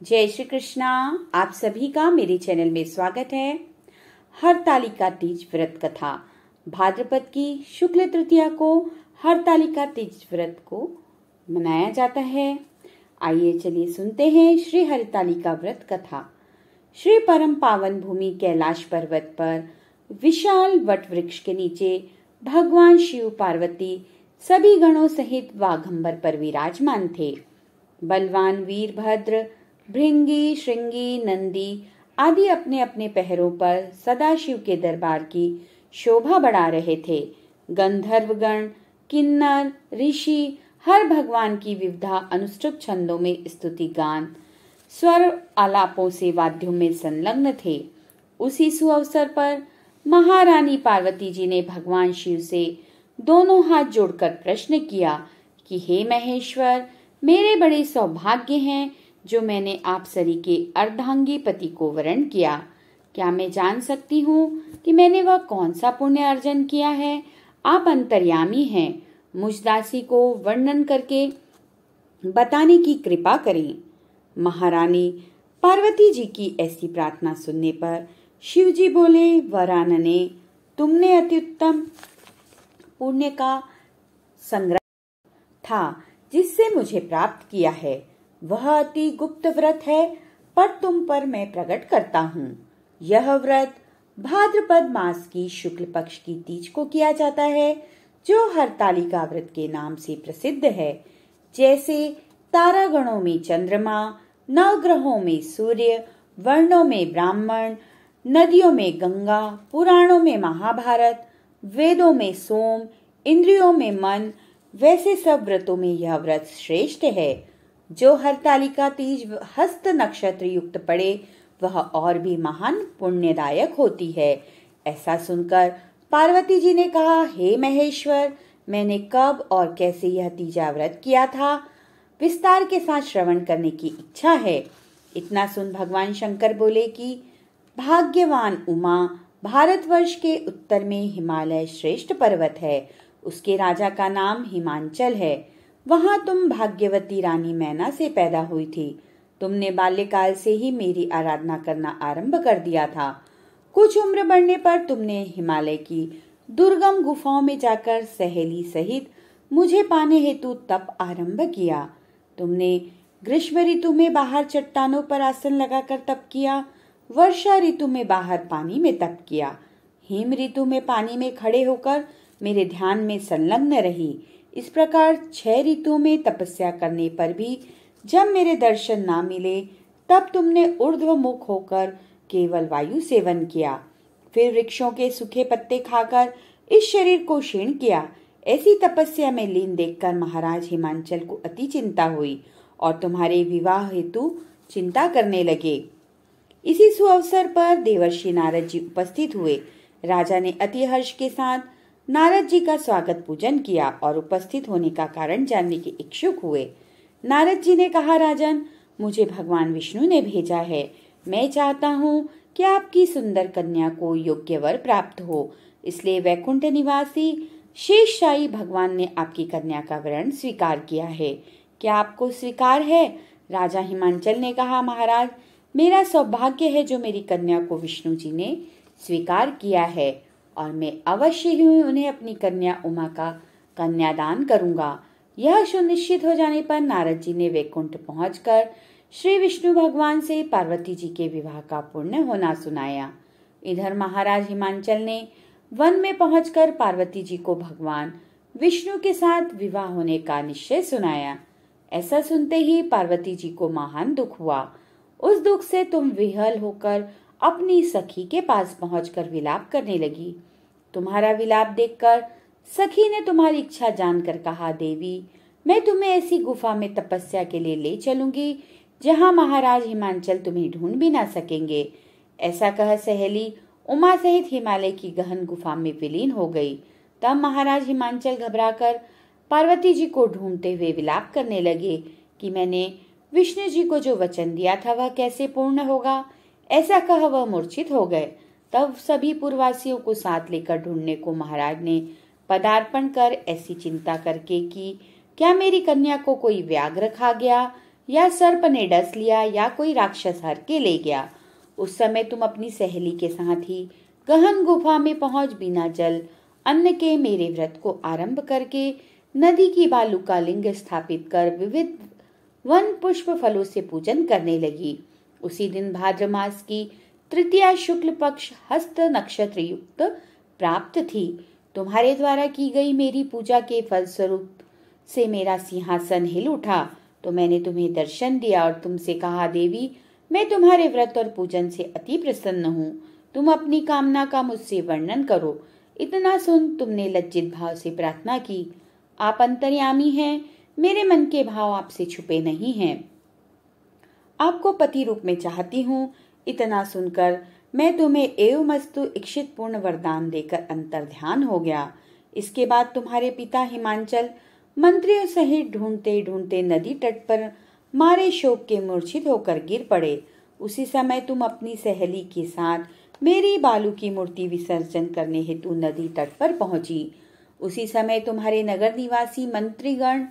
जय श्री कृष्णा। आप सभी का मेरे चैनल में स्वागत है। हरतालिका तीज व्रत कथा। भाद्रपद की शुक्ल तृतीया को हरतालिका तीज व्रत को मनाया जाता है। आइए चलिए सुनते हैं श्री हरतालिका व्रत कथा। श्री परम पावन भूमि कैलाश पर्वत पर विशाल वट वृक्ष के नीचे भगवान शिव पार्वती सभी गणों सहित वाघंबर पर विराजमान थे। बलवान वीरभद्र, भृंगी, श्रृंगी, नंदी आदि अपने अपने पहरों पर सदाशिव के दरबार की शोभा बढ़ा रहे थे। गंधर्वगण, किन्नर, ऋषि हर भगवान की विविधा अनुष्टुप छंदों में स्तुति गान, स्वर आलापों से वाद्यों में संलग्न थे। उसी सुअवसर पर महारानी पार्वती जी ने भगवान शिव से दोनों हाथ जोड़कर प्रश्न किया कि हे महेश्वर, मेरे बड़े सौभाग्य हैं जो मैंने आप सरी के अर्धांगी पति को वरण किया। क्या मैं जान सकती हूँ कि मैंने वह कौन सा पुण्य अर्जन किया है? आप अंतर्यामी हैं, मुझ दासी को वर्णन करके बताने की कृपा करें। महारानी पार्वती जी की ऐसी प्रार्थना सुनने पर शिव जी बोले, वरानने, तुमने अत्युत्तम पुण्य का संग्रह था जिससे मुझे प्राप्त किया है। वह अति गुप्त व्रत है, पर तुम पर मैं प्रकट करता हूँ। यह व्रत भाद्रपद मास की शुक्ल पक्ष की तीज को किया जाता है, जो हरतालिका व्रत के नाम से प्रसिद्ध है। जैसे तारागणों में चंद्रमा, नवग्रहों में सूर्य, वर्णों में ब्राह्मण, नदियों में गंगा, पुराणों में महाभारत, वेदों में सोम, इंद्रियों में मन, वैसे सब व्रतों में यह व्रत श्रेष्ठ है। जो हरतालिका तीज हस्त नक्षत्र युक्त पड़े वह और भी महान पुण्यदायक होती है। ऐसा सुनकर पार्वती जी ने कहा, हे महेश्वर, मैंने कब और कैसे यह तीजा व्रत किया था, विस्तार के साथ श्रवण करने की इच्छा है। इतना सुन भगवान शंकर बोले कि भाग्यवान उमा, भारतवर्ष के उत्तर में हिमालय श्रेष्ठ पर्वत है। उसके राजा का नाम हिमांचल है। वहां तुम भाग्यवती रानी मैना से पैदा हुई थी। तुमने बाल्यकाल से ही मेरी आराधना करना आरंभ कर दिया था। कुछ उम्र बढ़ने पर तुमने हिमालय की दुर्गम गुफाओं में जाकर सहेली सहित मुझे पाने हेतु तप आरंभ किया। तुमने ग्रीष्म ऋतु में बाहर चट्टानों पर आसन लगाकर तप किया, वर्षा ऋतु में बाहर पानी में तप किया, हिम ऋतु में पानी में खड़े होकर मेरे ध्यान में संलग्न रही। इस प्रकार 6 ऋतुओं में तपस्या करने पर भी जब मेरे दर्शन ना मिले, तब तुमने ऊर्ध्व मुख होकर केवल वायु सेवन किया। फिर वृक्षों के सूखे पत्ते खाकर इस शरीर को क्षीण किया। ऐसी तपस्या में लीन देखकर महाराज हिमांचल को अति चिंता हुई और तुम्हारे विवाह हेतु चिंता करने लगे। इसी सुअवसर पर देवर्षि नारद जी उपस्थित हुए। राजा ने अति हर्ष के साथ नारद जी का स्वागत पूजन किया और उपस्थित होने का कारण जानने के इच्छुक हुए। नारद जी ने कहा, राजन, मुझे भगवान विष्णु ने भेजा है। मैं चाहता हूँ कि आपकी सुंदर कन्या को योग्य वर प्राप्त हो, इसलिए वैकुंठ निवासी शेषशायी भगवान ने आपकी कन्या का वरण स्वीकार किया है। क्या आपको स्वीकार है? राजा हिमांचल ने कहा, महाराज, मेरा सौभाग्य है जो मेरी कन्या को विष्णु जी ने स्वीकार किया है और मैं अवश्य ही उन्हें अपनी कन्या उमा का कन्यादान करूंगा। यह सुनिश्चित हो जाने पर नारद जी ने वैकुंठ पहुंचकर श्री विष्णु भगवान से पार्वती जी के विवाह का पुण्य होना सुनाया। इधर महाराज हिमांचल ने वन में पहुंचकर पार्वती जी को भगवान विष्णु के साथ विवाह होने का निश्चय सुनाया। ऐसा सुनते ही पार्वती जी को महान दुख हुआ। उस दुख से तुम विह्वल होकर अपनी सखी के पास पहुंचकर विलाप करने लगी। तुम्हारा विलाप देखकर सखी ने तुम्हारी इच्छा जानकर कहा, देवी, मैं तुम्हें ऐसी गुफा में तपस्या के लिए ले चलूंगी जहां महाराज हिमांचल तुम्हें ढूंढ भी ना सकेंगे। ऐसा कह सहेली उमा सहित हिमालय की गहन गुफा में विलीन हो गई। तब महाराज हिमांचल घबराकर पार्वती जी को ढूंढते हुए विलाप करने लगे कि मैंने विष्णु जी को जो वचन दिया था वह कैसे पूर्ण होगा। ऐसा कह वह मूर्छित हो गए। तब सभी पुरवासियों को साथ लेकर ढूंढने को महाराज ने पदार्पण कर ऐसी चिंता करके कि क्या मेरी कन्या को कोई व्याघ्र खा गया या सर्प ने डस लिया या कोई राक्षस हर के ले गया, उस समय तुम अपनी सहेली के साथ ही गहन गुफा में पहुंच बिना जल अन्न के मेरे व्रत को आरंभ करके नदी की बालू का लिंग स्थापित कर विविध वन पुष्प फलों से पूजन करने लगी। उसी दिन भाद्र मास की तृतीया शुक्ल पक्ष हस्त नक्षत्र युक्त प्राप्त थी। तुम्हारे द्वारा की गई मेरी पूजा के फलस्वरूप से मेरा सिंहासन हिल उठा, तो मैंने तुम्हें दर्शन दिया और तुमसे कहा, देवी मैं तुम्हारे व्रत और पूजन से अति प्रसन्न हूँ, तुम अपनी कामना का मुझसे वर्णन करो। इतना सुन तुमने लज्जित भाव से प्रार्थना की। आप अंतर्यामी हैं, मेरे मन के भाव आपसे छुपे नहीं हैं। आपको पति रूप में चाहती हूँ। इतना सुनकर मैं तुम्हें एवमस्तु इच्छित पूर्ण वरदान देकर अंतर्ध्यान हो गया। इसके बाद तुम्हारे पिता हिमांचल मंत्रियों सहित ढूंढते ढूंढते नदी तट पर मारे शोक के मूर्छित होकर गिर पड़े। उसी समय तुम अपनी सहेली के साथ मेरी बालू की मूर्ति विसर्जन करने हेतु नदी तट पर पहुंची। उसी समय तुम्हारे नगर निवासी मंत्रीगण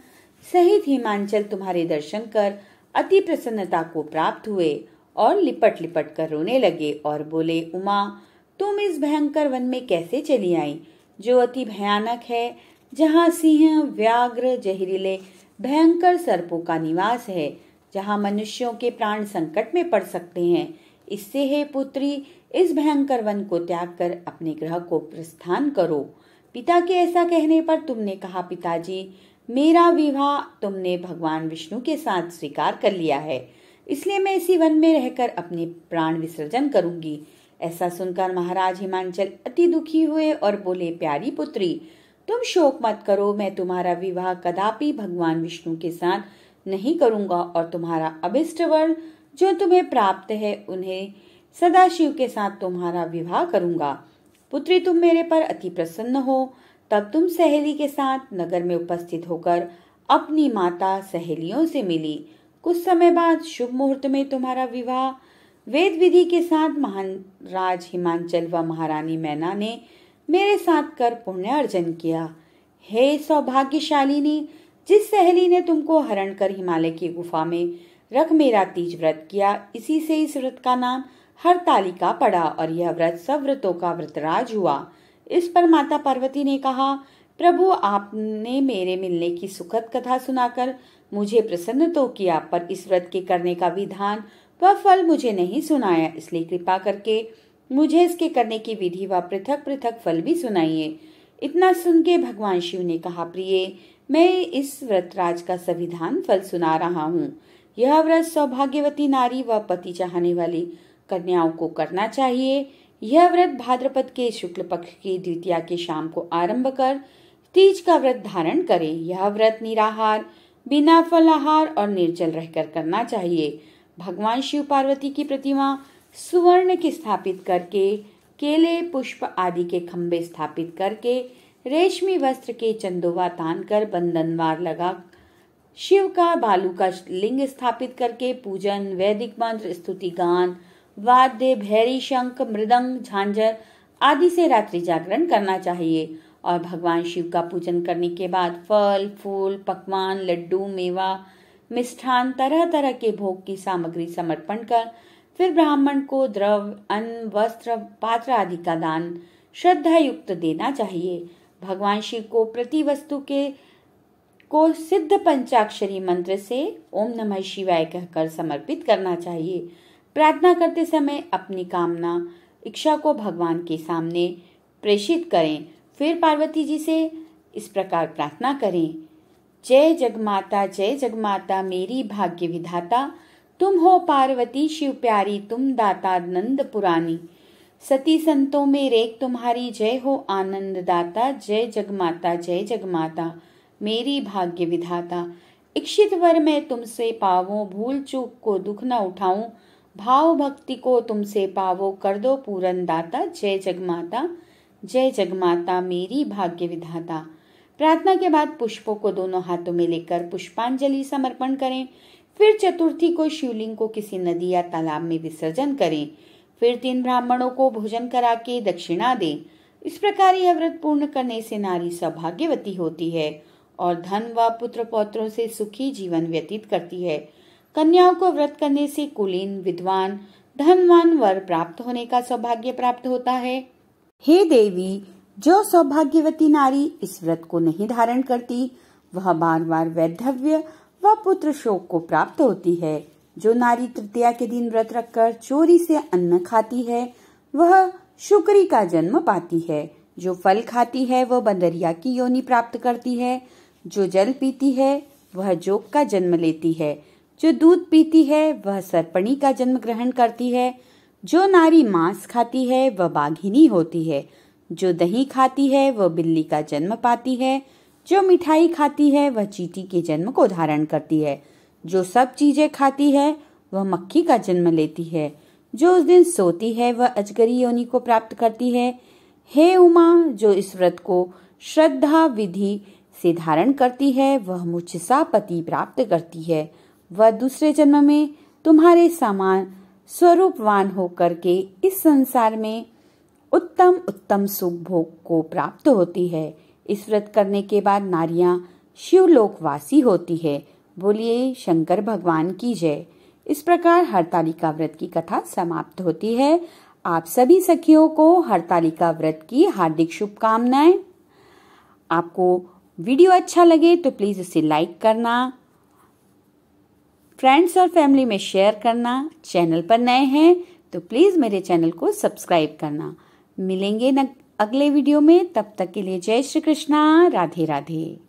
सहित हिमांचल तुम्हारे दर्शन कर अति प्रसन्नता को प्राप्त हुए और लिपट लिपट कर रोने लगे और बोले, उमा तुम इस भयंकर वन में कैसे चली आई, जो अति भयानक है, जहाँ सिंह व्याघ्र जहरीले भयंकर सर्पों का निवास है, जहाँ मनुष्यों के प्राण संकट में पड़ सकते हैं। इससे हे पुत्री, इस भयंकर वन को त्याग कर अपने गृह को प्रस्थान करो। पिता के ऐसा कहने पर तुमने कहा, पिताजी मेरा विवाह तुमने भगवान विष्णु के साथ स्वीकार कर लिया है, इसलिए मैं इसी वन में रहकर अपने प्राण विसर्जन करूंगी। ऐसा सुनकर महाराज हिमांचल अति दुखी हुए और बोले, प्यारी पुत्री तुम शोक मत करो, मैं तुम्हारा विवाह कदापि भगवान विष्णु के साथ नहीं करूंगा और तुम्हारा अभिष्ट वर जो तुम्हें प्राप्त है उन्हें सदाशिव के साथ तुम्हारा विवाह करूंगा। पुत्री तुम मेरे पर अति प्रसन्न हो, तब तुम सहेली के साथ नगर में उपस्थित होकर अपनी माता सहेलियों से मिली। कुछ समय बाद शुभ मुहूर्त में तुम्हारा विवाह वेद विधि के साथ महाराज हिमांचल व महारानी मैना ने मेरे साथ कर पुण्य अर्जन किया। हे सौभाग्यशालिनी, जिस सहेली ने तुमको हरण कर हिमालय की गुफा में रख मेरा तीज व्रत किया, इसी से इस व्रत का नाम हरतालिका पड़ा और यह व्रत सब व्रतों का व्रतराज हुआ। इस पर माता पार्वती ने कहा, प्रभु आपने मेरे मिलने की सुखद कथा सुनाकर मुझे प्रसन्न तो किया, पर इस व्रत के करने का विधान व फल मुझे नहीं सुनाया, इसलिए कृपा करके मुझे इसके करने की विधि व पृथक पृथक फल भी सुनाइए। इतना सुन के भगवान शिव ने कहा, प्रिय मैं इस व्रतराज का संविधान फल सुना रहा हूँ। यह व्रत सौभाग्यवती नारी व पति चाहने वाली कन्याओं को करना चाहिए। यह व्रत भाद्रपद के शुक्ल पक्ष की द्वितीया के शाम को आरंभ कर तीज का व्रत धारण करें। यह व्रत निराहार, बिना फलाहार और निर्जल रहकर करना चाहिए। भगवान शिव पार्वती की प्रतिमा सुवर्ण की स्थापित करके, केले पुष्प आदि के खंभे स्थापित करके, रेशमी वस्त्र के चंदोवा तान कर बंधनवार लगा शिव का बालू का लिंग स्थापित करके पूजन, वैदिक मंत्र, स्तुति गान, वाद्य, भैरी, शंख, मृदंग, झांझर आदि से रात्रि जागरण करना चाहिए और भगवान शिव का पूजन करने के बाद फल, फूल, पकवान, लड्डू, मेवा, मिष्ठान, तरह तरह के भोग की सामग्री समर्पण कर फिर ब्राह्मण को द्रव्य, अन्न, वस्त्र, पात्र आदि का दान श्रद्धा युक्त देना चाहिए। भगवान शिव को प्रति वस्तु को सिद्ध पंचाक्षरी मंत्र से ओम नमः शिवाय कहकर समर्पित करना चाहिए। प्रार्थना करते समय अपनी कामना इच्छा को भगवान के सामने प्रेषित करें। फिर पार्वती जी से इस प्रकार प्रार्थना करें, जय जगमाता मेरी भाग्य विधाता, तुम हो पार्वती शिव प्यारी, तुम दाता नंद पुरानी, सती संतों में रेख तुम्हारी, जय हो आनंद दाता, जय जगमाता मेरी भाग्य विधाता। इच्छित वर मैं तुमसे पावो, भूल चूक को दुख न उठाऊं, भाव भक्ति को तुमसे पावो, कर दो पूरन दाता, जय जगमाता मेरी भाग्य विधाता। प्रार्थना के बाद पुष्पों को दोनों हाथों में लेकर पुष्पांजलि समर्पण करें। फिर चतुर्थी को शिवलिंग को किसी नदी या तालाब में विसर्जन करें। फिर 3 ब्राह्मणों को भोजन करा के दक्षिणा दें। इस प्रकार यह व्रत पूर्ण करने से नारी सौभाग्यवती होती है और धन व पुत्र पौत्रों से सुखी जीवन व्यतीत करती है। कन्याओं को व्रत करने से कुलीन, विद्वान, धनवान वर प्राप्त होने का सौभाग्य प्राप्त होता है। हे देवी, जो सौभाग्यवती नारी इस व्रत को नहीं धारण करती, वह बार बार वैधव्य व पुत्र शोक को प्राप्त होती है। जो नारी तृतीया के दिन व्रत रखकर चोरी से अन्न खाती है, वह शुक्री का जन्म पाती है। जो फल खाती है, वह बंदरिया की योनि प्राप्त करती है। जो जल पीती है, वह जोग का जन्म लेती है। जो दूध पीती है, वह सर्पणी का जन्म ग्रहण करती है। जो नारी मांस खाती है, वह बाघिनी होती है। जो दही खाती है, वह बिल्ली का जन्म पाती है। जो मिठाई खाती है, वह चींटी के जन्म को धारण करती है। जो सब चीजें खाती है, वह मक्खी का जन्म लेती है। जो उस दिन सोती है, वह अजगरी योनि को प्राप्त करती है। हे उमा, जो इस व्रत को श्रद्धा विधि से धारण करती है, वह मुझसा पति प्राप्त करती है। वह दूसरे जन्म में तुम्हारे समान स्वरूपवान होकर के इस संसार में उत्तम उत्तम सुख भोग को प्राप्त होती है। इस व्रत करने के बाद नारियां शिवलोकवासी होती है। बोलिए शंकर भगवान की जय। इस प्रकार हरतालिका व्रत की कथा समाप्त होती है। आप सभी सखियों को हरतालिका व्रत की हार्दिक शुभकामनाएं। आपको वीडियो अच्छा लगे तो प्लीज इसे लाइक करना, फ्रेंड्स और फैमिली में शेयर करना। चैनल पर नए हैं तो प्लीज मेरे चैनल को सब्सक्राइब करना। मिलेंगे अगले वीडियो में, तब तक के लिए जय श्री कृष्णा, राधे राधे।